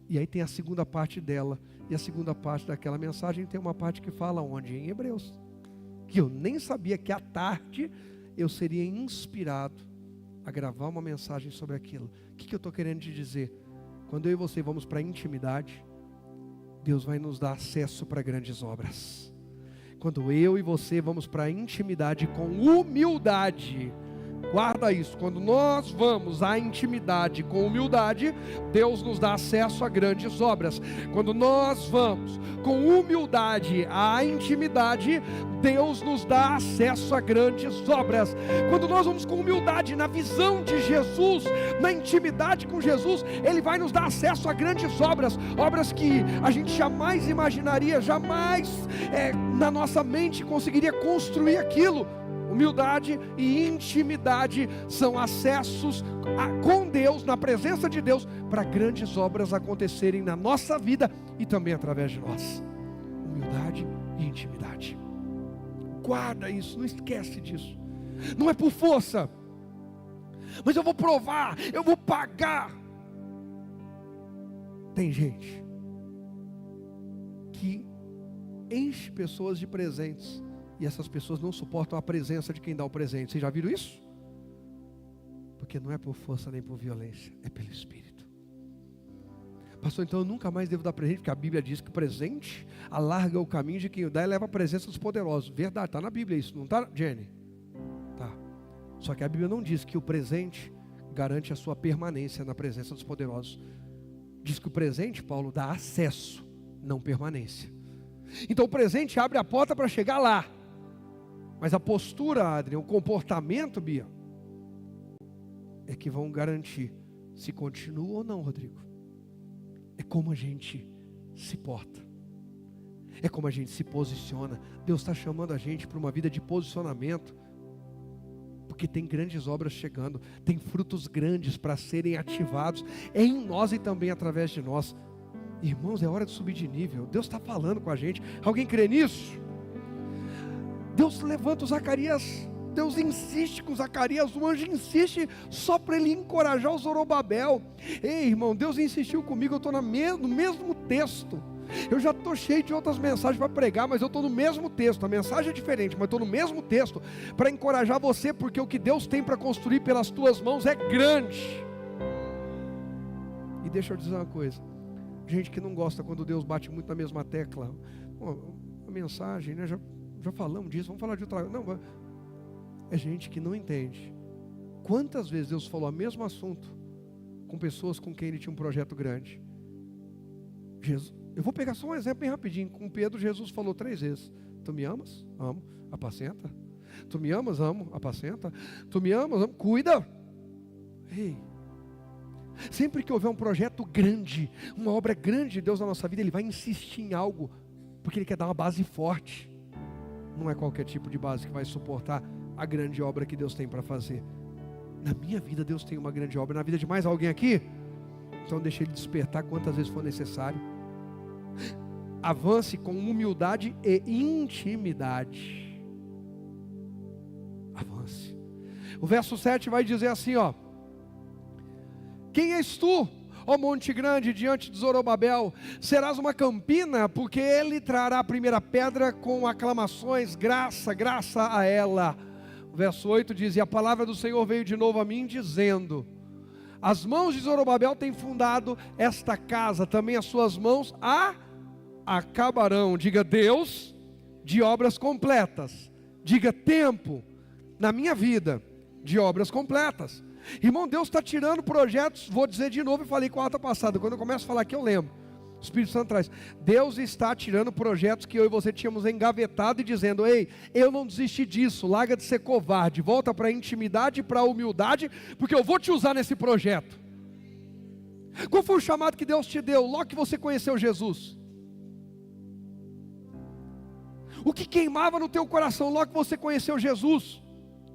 E aí tem a segunda parte dela. E a segunda parte daquela mensagem tem uma parte que fala onde? Em Hebreus. Que eu nem sabia que à tarde eu seria inspirado a gravar uma mensagem sobre aquilo. O que eu estou querendo te dizer? Quando eu e você vamos para a intimidade, Deus vai nos dar acesso para grandes obras. Quando eu e você vamos para a intimidade com humildade, guarda isso, quando nós vamos à intimidade com humildade, Deus nos dá acesso a grandes obras. Quando nós vamos com humildade à intimidade, Deus nos dá acesso a grandes obras. Quando nós vamos com humildade na visão de Jesus, na intimidade com Jesus, Ele vai nos dar acesso a grandes obras. Obras que a gente jamais imaginaria, jamais na nossa mente conseguiria construir aquilo. Humildade e intimidade são acessos com Deus, na presença de Deus, para grandes obras acontecerem na nossa vida e também através de nós. Humildade e intimidade. Guarda isso, não esquece disso. Não é por força, mas eu vou provar, eu vou pagar. Tem gente que enche pessoas de presentes e essas pessoas não suportam a presença de quem dá o presente. Vocês já viram isso? Porque não é por força nem por violência, é pelo Espírito. Pastor, então eu nunca mais devo dar presente, porque a Bíblia diz que o presente alarga o caminho de quem o dá e leva a presença dos poderosos. Verdade, está na Bíblia isso, não está, Jenny? Tá. Só que a Bíblia não diz que o presente garante a sua permanência na presença dos poderosos. Diz que o presente, Paulo, dá acesso, não permanência. Então o presente abre a porta para chegar lá. Mas a postura, Adrian, o comportamento, Bia, é que vão garantir se continua ou não, Rodrigo. É como a gente se porta. É como a gente se posiciona. Deus está chamando a gente para uma vida de posicionamento. Porque tem grandes obras chegando. Tem frutos grandes para serem ativados. É em nós e também através de nós. Irmãos, é hora de subir de nível. Deus está falando com a gente. Alguém crê nisso? Deus levanta o Zacarias. Deus insiste com Zacarias. O anjo insiste só para ele encorajar o Zorobabel. Ei, irmão, Deus insistiu comigo. Eu estou no mesmo texto. Eu já estou cheio de outras mensagens para pregar, mas eu estou no mesmo texto. A mensagem é diferente, mas estou no mesmo texto para encorajar você, porque o que Deus tem para construir pelas tuas mãos é grande. E deixa eu dizer uma coisa. Gente que não gosta quando Deus bate muito na mesma tecla. A mensagem, né? Já falamos disso, vamos falar de outra. Não, é gente que não entende. Quantas vezes Deus falou o mesmo assunto com pessoas com quem Ele tinha um projeto grande? Eu vou pegar só um exemplo bem rapidinho. Com Pedro, Jesus falou 3 vezes: tu me amas? Amo, apacenta. Tu me amas? Amo, apacenta. Tu me amas? Amo, cuida. Ei, sempre que houver um projeto grande, uma obra grande de Deus na nossa vida, Ele vai insistir em algo, porque Ele quer dar uma base forte. Não é qualquer tipo de base que vai suportar a grande obra que Deus tem para fazer. Na minha vida Deus tem uma grande obra. Na vida de mais alguém aqui? Então deixa Ele despertar quantas vezes for necessário. Avance com humildade e intimidade. Avance. O verso 7 vai dizer assim, ó: quem és tu, ó monte grande, diante de Zorobabel? Serás uma campina, porque ele trará a primeira pedra com aclamações, graça, graça a ela. O verso 8 diz: e a palavra do Senhor veio de novo a mim, dizendo: as mãos de Zorobabel têm fundado esta casa, também as suas mãos a acabarão. Diga Deus de obras completas. Diga tempo na minha vida de obras completas. Irmão, Deus está tirando projetos. Vou dizer de novo, e falei quarta passada. Quando eu começo a falar aqui eu lembro. O Espírito Santo traz. Deus está tirando projetos que eu e você tínhamos engavetado e dizendo: ei, eu não desisti disso, larga de ser covarde, volta para a intimidade e para a humildade, porque eu vou te usar nesse projeto. Qual foi o chamado que Deus te deu logo que você conheceu Jesus? O que queimava no teu coração logo que você conheceu Jesus?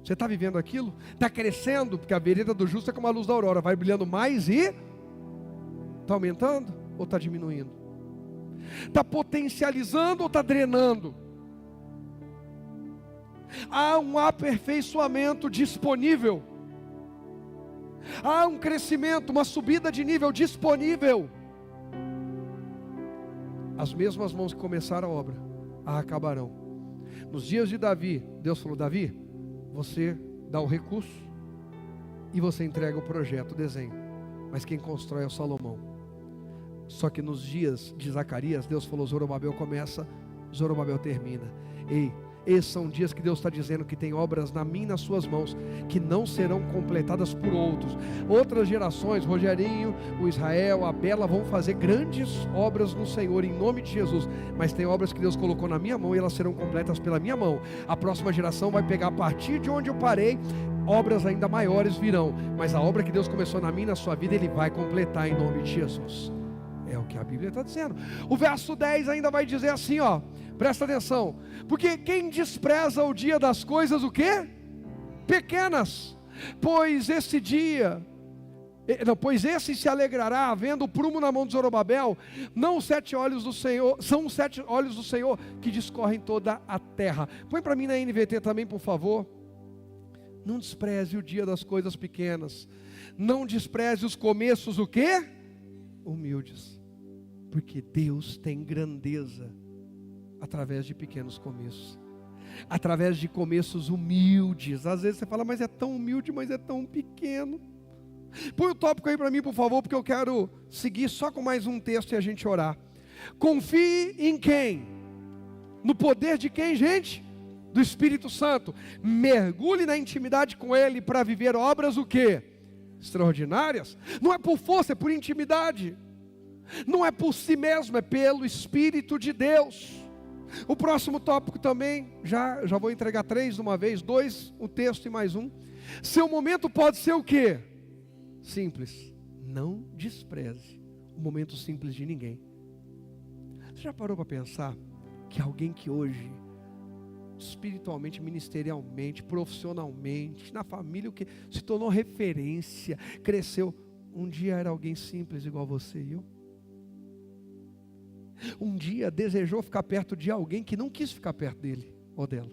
Você está vivendo aquilo? Está crescendo? Porque a vereda do justo é como a luz da aurora, vai brilhando mais e está aumentando ou está diminuindo? Está potencializando ou está drenando? Há um aperfeiçoamento disponível. Há um crescimento, uma subida de nível disponível. As mesmas mãos que começaram a obra a acabarão. Nos dias de Davi, Deus falou: Davi, você dá o recurso e você entrega o projeto, o desenho, mas quem constrói é o Salomão. Só que nos dias de Zacarias, Deus falou: Zorobabel começa, Zorobabel termina. Ei, esses são dias que Deus está dizendo que tem obras na minha e nas suas mãos, que não serão completadas por outros. Outras gerações, Rogerinho, o Israel, a Bela, vão fazer grandes obras no Senhor, em nome de Jesus. Mas tem obras que Deus colocou na minha mão e elas serão completas pela minha mão. A próxima geração vai pegar a partir de onde eu parei, obras ainda maiores virão. Mas a obra que Deus começou na minha e na sua vida, Ele vai completar em nome de Jesus. É o que a Bíblia está dizendo. O verso 10 ainda vai dizer assim, ó, presta atenção: porque quem despreza o dia das coisas, o quê? Pequenas, pois esse dia Não, pois esse se alegrará, vendo o prumo na mão de Zorobabel. Não os 7 olhos do Senhor, são os 7 olhos do Senhor que discorrem toda a terra. Põe para mim na NVT também, por favor. Não despreze o dia das coisas pequenas. Não despreze os começos, o quê? Humildes. Porque Deus tem grandeza através de pequenos começos. Através de começos humildes. Às vezes você fala, mas é tão humilde, mas é tão pequeno. Põe o tópico aí para mim, por favor, porque eu quero seguir só com mais um texto e a gente orar. Confie em quem? No poder de quem, gente? Do Espírito Santo. Mergulhe na intimidade com Ele para viver obras o quê? Extraordinárias. Não é por força, é por intimidade. Não é por si mesmo, é pelo Espírito de Deus. O próximo tópico também, já vou entregar 3 de uma vez, 2, um texto e mais um. Seu momento pode ser o quê? Simples. Não despreze o momento simples de ninguém. Você já parou para pensar que alguém que hoje, espiritualmente, ministerialmente, profissionalmente, na família, o que se tornou referência, cresceu, um dia era alguém simples igual você e eu? Um dia desejou ficar perto de alguém que não quis ficar perto dele ou dela.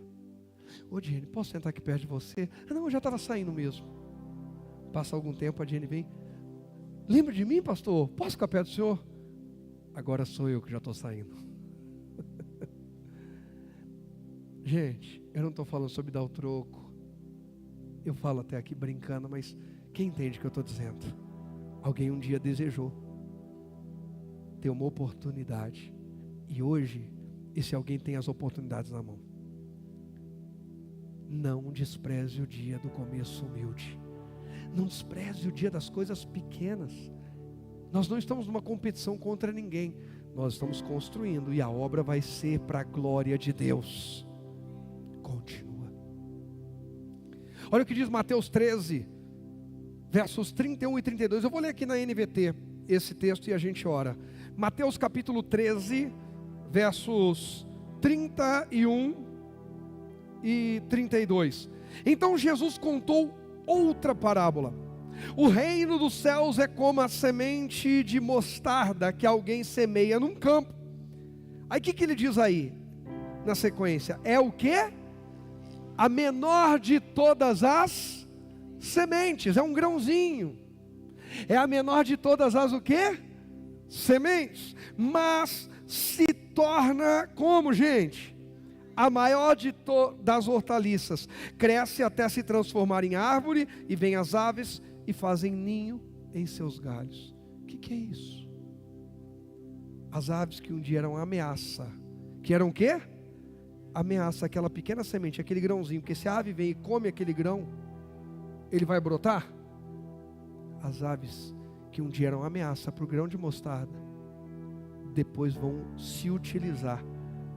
Ô Jenny, posso sentar aqui perto de você? Não, eu já estava saindo mesmo. Passa algum tempo, a Jenny vem. Lembra de mim, pastor? Posso ficar perto do senhor? Agora sou eu que já estou saindo. Gente, eu não estou falando sobre dar o troco. Eu falo até aqui brincando, mas quem entende o que eu estou dizendo? Alguém um dia desejou ter uma oportunidade. E hoje, esse alguém tem as oportunidades na mão. Não despreze o dia do começo humilde. Não despreze o dia das coisas pequenas. Nós não estamos numa competição contra ninguém. Nós estamos construindo e a obra vai ser para a glória de Deus. Continua. Olha o que diz Mateus 13, versos 31 e 32. Eu vou ler aqui na NVT esse texto e a gente ora. Mateus capítulo 13, versos 31 e 32. Então Jesus contou outra parábola. O reino dos céus é como a semente de mostarda que alguém semeia num campo. Aí o que ele diz aí na sequência? É o quê? A menor de todas as sementes. É um grãozinho. É a menor de todas as o quê? Sementes. Mas se torna como, gente? A maior das hortaliças. Cresce até se transformar em árvore, e vêm as aves e fazem ninho em seus galhos. O que é isso? As aves que um dia eram ameaça. Que eram o quê? Ameaça, aquela pequena semente, aquele grãozinho. Porque se a ave vem e come aquele grão, ele vai brotar? As aves que um dia eram ameaça para o grão de mostarda, depois vão se utilizar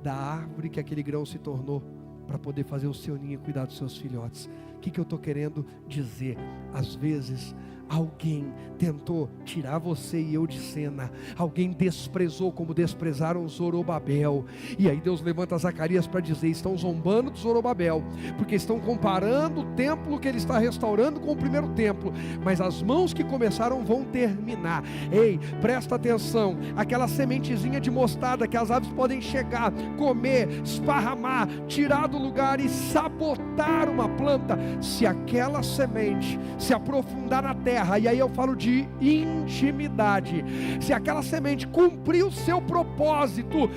da árvore que aquele grão se tornou para poder fazer o seu ninho e cuidar dos seus filhotes. O que eu estou querendo dizer? Às vezes alguém tentou tirar você e eu de cena. Alguém desprezou como desprezaram Zorobabel. E aí Deus levanta Zacarias para dizer: estão zombando de Zorobabel, porque estão comparando o templo que ele está restaurando com o primeiro templo. Mas as mãos que começaram vão terminar. Ei, presta atenção. Aquela sementezinha de mostarda que as aves podem chegar, comer, esparramar, tirar do lugar e sabotar uma planta. Se aquela semente se aprofundar na terra, e aí eu falo de intimidade, se aquela semente cumprir o seu propósito,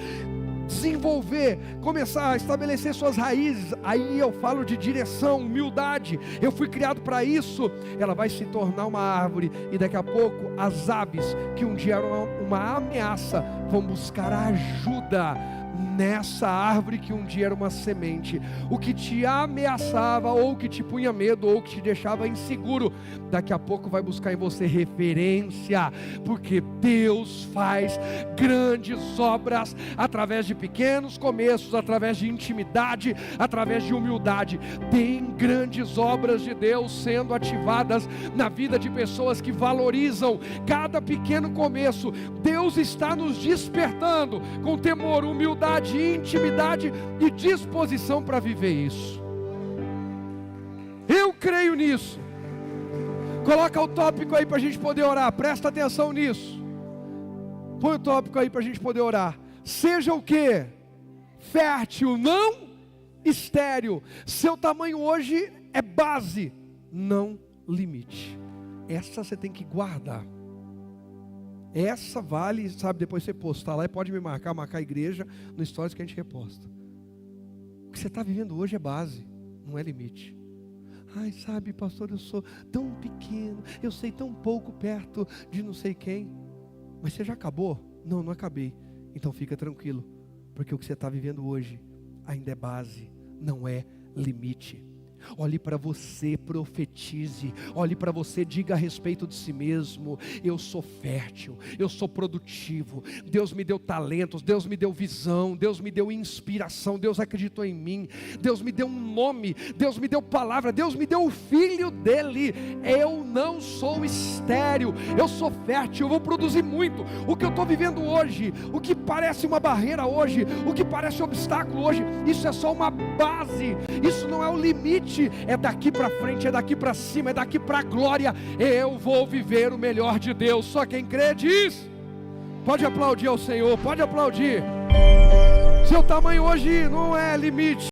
desenvolver, começar a estabelecer suas raízes, aí eu falo de direção, humildade, eu fui criado para isso, ela vai se tornar uma árvore, e daqui a pouco as aves, que um dia eram uma ameaça, vão buscar ajuda nessa árvore que um dia era uma semente. O que te ameaçava, ou que te punha medo, ou que te deixava inseguro, daqui a pouco vai buscar em você referência, porque Deus faz grandes obras através de pequenos começos, através de intimidade, através de humildade. Tem grandes obras de Deus sendo ativadas na vida de pessoas que valorizam cada pequeno começo. Deus está nos despertando com temor, humildade, intimidade e disposição para viver isso. Eu creio nisso. Coloca o tópico aí para a gente poder orar. Presta atenção nisso. Põe o tópico aí para a gente poder orar. Seja o quê? Fértil, não estéril. Seu tamanho hoje é base, não limite. Essa você tem que guardar. Essa vale, sabe, depois você postar lá e pode me marcar a igreja no stories que a gente reposta. O que você está vivendo hoje é base, não é limite. Ai, sabe, pastor, eu sou tão pequeno, eu sei tão pouco perto de não sei quem. Mas você já acabou? Não, não acabei. Então fica tranquilo, porque o que você está vivendo hoje ainda é base, não é limite. Olhe para você, profetize. Olhe para você, diga a respeito de si mesmo: eu sou fértil, eu sou produtivo. Deus me deu talentos, Deus me deu visão, Deus me deu inspiração, Deus acreditou em mim, Deus me deu um nome, Deus me deu palavra, Deus me deu o filho dele. Eu não sou estéril, eu sou fértil, eu vou produzir muito. O que eu estou vivendo hoje, o que parece uma barreira hoje, o que parece um obstáculo hoje, isso é só uma base, isso não é o limite. É daqui para frente, é daqui para cima, é daqui para a glória. Eu vou viver o melhor de Deus. Só quem crê diz. Pode aplaudir ao Senhor, pode aplaudir. Seu tamanho hoje não é limite.